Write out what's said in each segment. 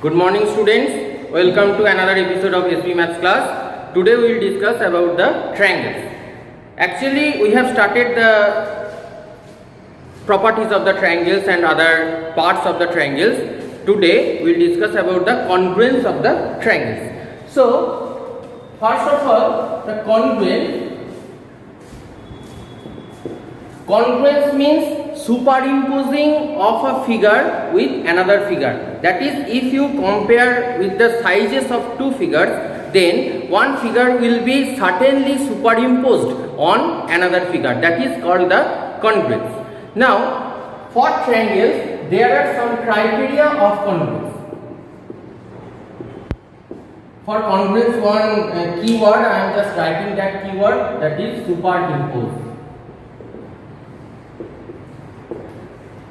Good morning students, welcome to another episode of SP Maths class. Today we will discuss about the triangles. Actually we have started the properties of the triangles and other parts of the triangles. Today we will discuss about the congruence of the triangles. So first of all, the congruence means superimposing of a figure with another figure. That is, if you compare with the sizes of two figures, then one figure will be certainly superimposed on another figure. That is called the congruence. Now, for triangles, there are some criteria of congruence. For congruence, one keyword, I am just writing that keyword, that is superimpose.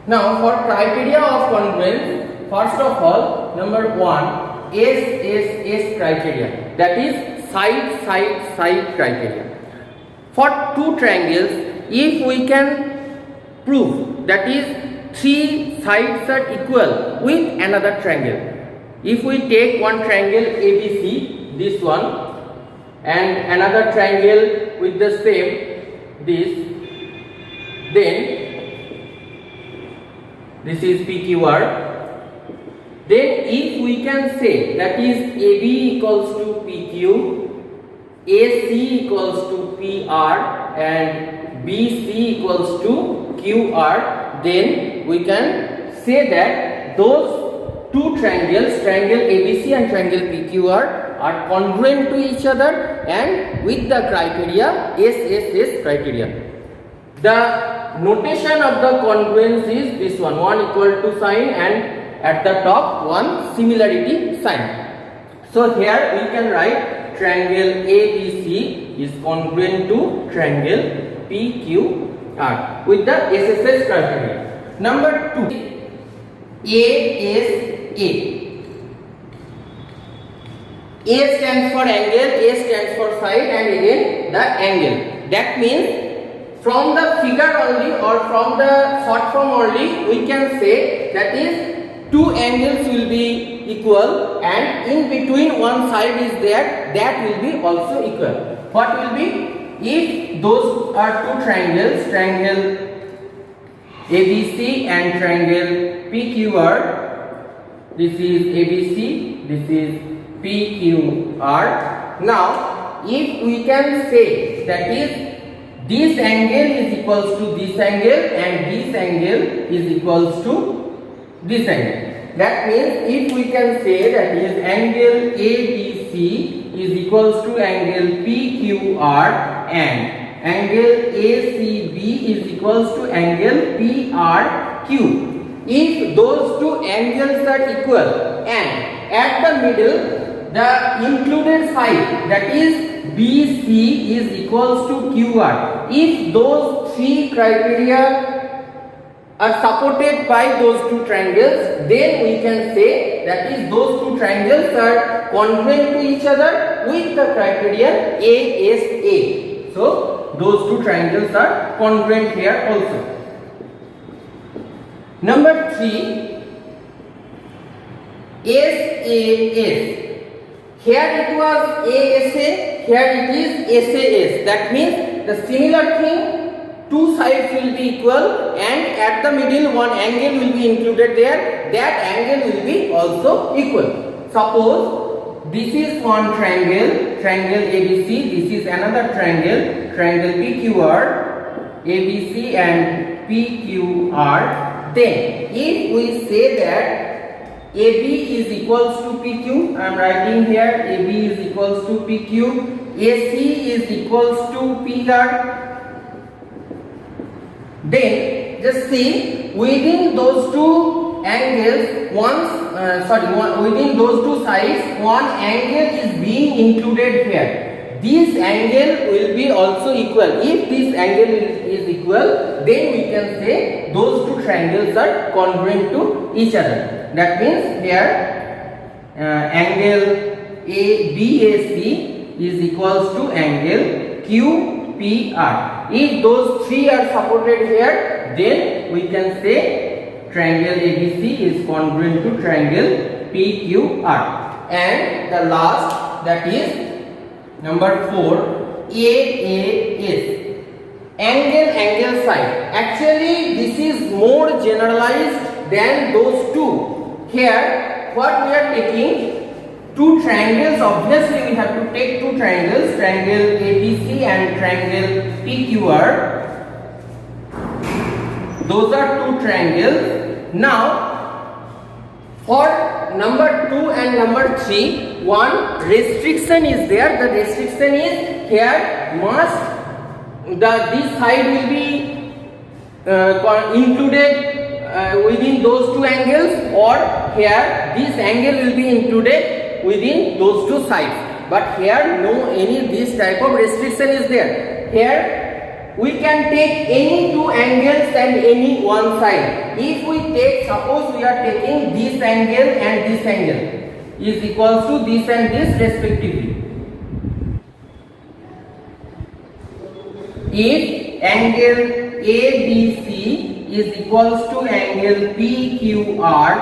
Now, for criteria of congruence, first of all, number one, SSS criteria, that is side criteria. For two triangles, if we can prove, that is three sides are equal with another triangle. If we take one triangle ABC, this one, and another triangle with the same, this, then this is PQR. Then if we can say, that is AB equals to PQ, AC equals to PR and BC equals to QR, then we can say that those two triangles, triangle ABC and triangle PQR, are congruent to each other and with the criteria SSS criteria. The notation of the congruence is this one equal to sign and at the top one similarity sign. So here we can write triangle ABC is congruent to triangle PQR with the SSS criteria. Number 2, ASA. A stands for angle, A stands for side, and again the angle. That means from the figure only or from the short form only, we can say that is two angles will be equal and in between one side is there, that will be also equal. What will be? If those are two triangles, triangle ABC and triangle PQR, this is ABC, this is PQR. Now, if we can say that is this angle is equals to this angle and this angle is equals to this angle. That means if we can say that is angle ABC is equals to angle PQR and angle ACB is equals to angle PRQ. If those two angles are equal and at the middle the included side, that is BC is equals to QR. If those three criteria are supported by those two triangles, then we can say that is those two triangles are congruent to each other with the criteria ASA. So those two triangles are congruent here also. Number 3, SAS. Here it was ASA, here it is SAS. That means the similar thing, two sides will be equal and at the middle one angle will be included there, that angle will be also equal. Suppose this is one triangle, triangle ABC, this is another triangle, triangle PQR, ABC and PQR. Then if we say that AB is equals to PQ, I am writing here AB is equals to PQ, AC is equals to PR. Then just see within those two angles, within those two sides, one angle is being included here. This angle will be also equal. If this angle is equal, then we can say those two triangles are congruent to each other. That means here angle BAC is equals to angle QPR. If those three are supported here, then we can say triangle ABC is congruent to triangle PQR. And the last, that is number 4, AAS, angle side. Actually this is more generalized than those two. Here what we are taking, two triangles. Obviously we have to take two triangles, triangle ABC and triangle PQR. Those are two triangles. Now for number 2 and number 3, one restriction is there. The restriction is here must this side will be included within those two angles, or here this angle will be included within those two sides. But here no any this type of restriction is there. Here we can take any two angles and any one side. If we take, suppose we are taking this angle and this angle is equals to this and this respectively. If angle ABC is equals to angle PQR,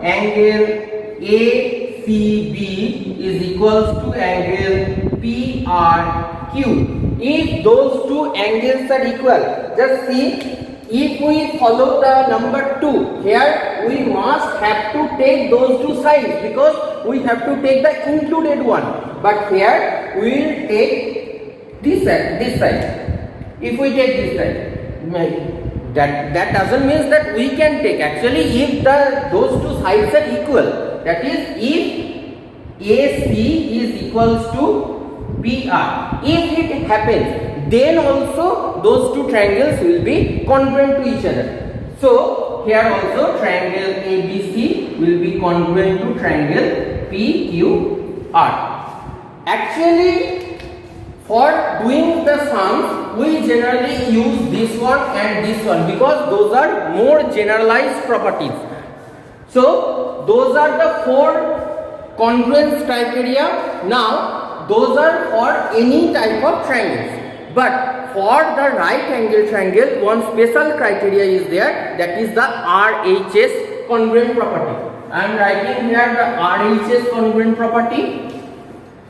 angle ACB is equals to angle PRQ. If those two angles are equal, just see, if we follow the number 2, here we must have to take those two sides because we have to take the included one. But here we will take this side. If we take this side, that doesn't mean that we can take. Actually, if those two sides are equal, that is, if AC is equals to PR, if it happens, then also those two triangles will be congruent to each other. So here also triangle ABC will be congruent to triangle PQR. Actually, for doing the sums, we generally use this one and this one because those are more generalized properties. So those are the 4 congruence criteria. Now those are for any type of triangles. But for the right angle triangle, one special criteria is there, that is the RHS congruent property. I am writing here the RHS congruent property,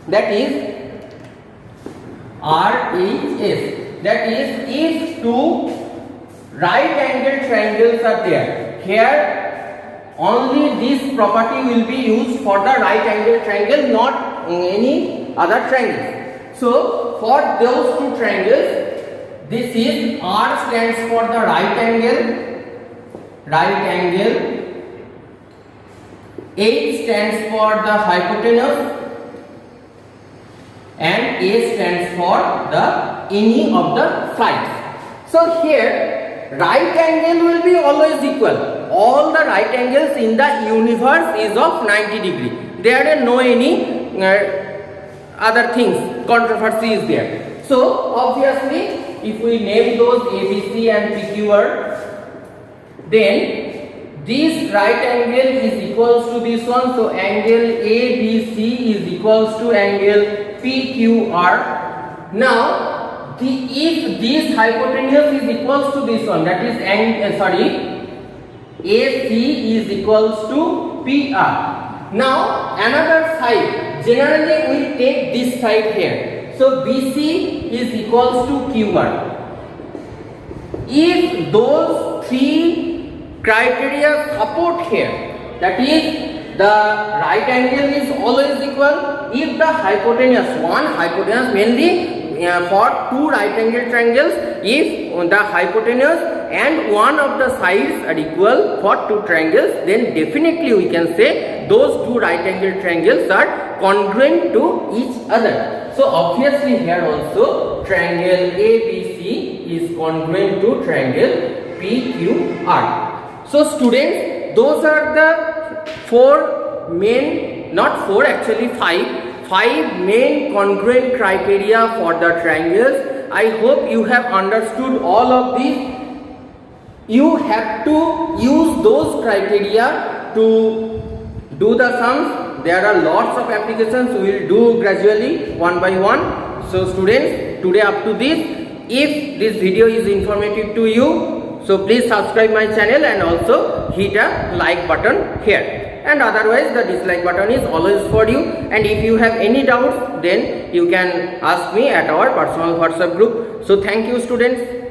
that is RHS, that is, if two right angle triangles are there, here only this property will be used for the right angle triangle, not any other triangle. So for those two triangles, this is R stands for the right angle, H stands for the hypotenuse, and A stands for the any of the sides. So here right angle will be always equal. All the right angles in the universe is of 90 degree. There are no any other things, controversy is there. So obviously if we name those ABC and PQR, then this right angle is equals to this one. So angle ABC is equals to angle PQR. Now if this hypotenuse is equals to this one, that is AC is equals to PR. Now another side, generally we take this side here. So BC is equals to QR. If those 3 criteria support here, that is the right angle is always equal. If the hypotenuse, one hypotenuse mainly for 2 right angle triangles, if the hypotenuse and one of the sides are equal for 2 triangles, then definitely we can say those 2 right angle triangles are congruent to each other. So obviously here also triangle ABC is congruent to triangle PQR. So students, those are the 4 main, not 4 actually 5 main congruent criteria for the triangles. I hope you have understood all of these. You have to use those criteria to do the sums. There are lots of applications, we will do gradually one by one. So students, today up to this. If this video is informative to you, so please subscribe my channel and also hit a like button here. and otherwise the dislike button is always for you. And if you have any doubts, then you can ask me at our personal WhatsApp group. So thank you students.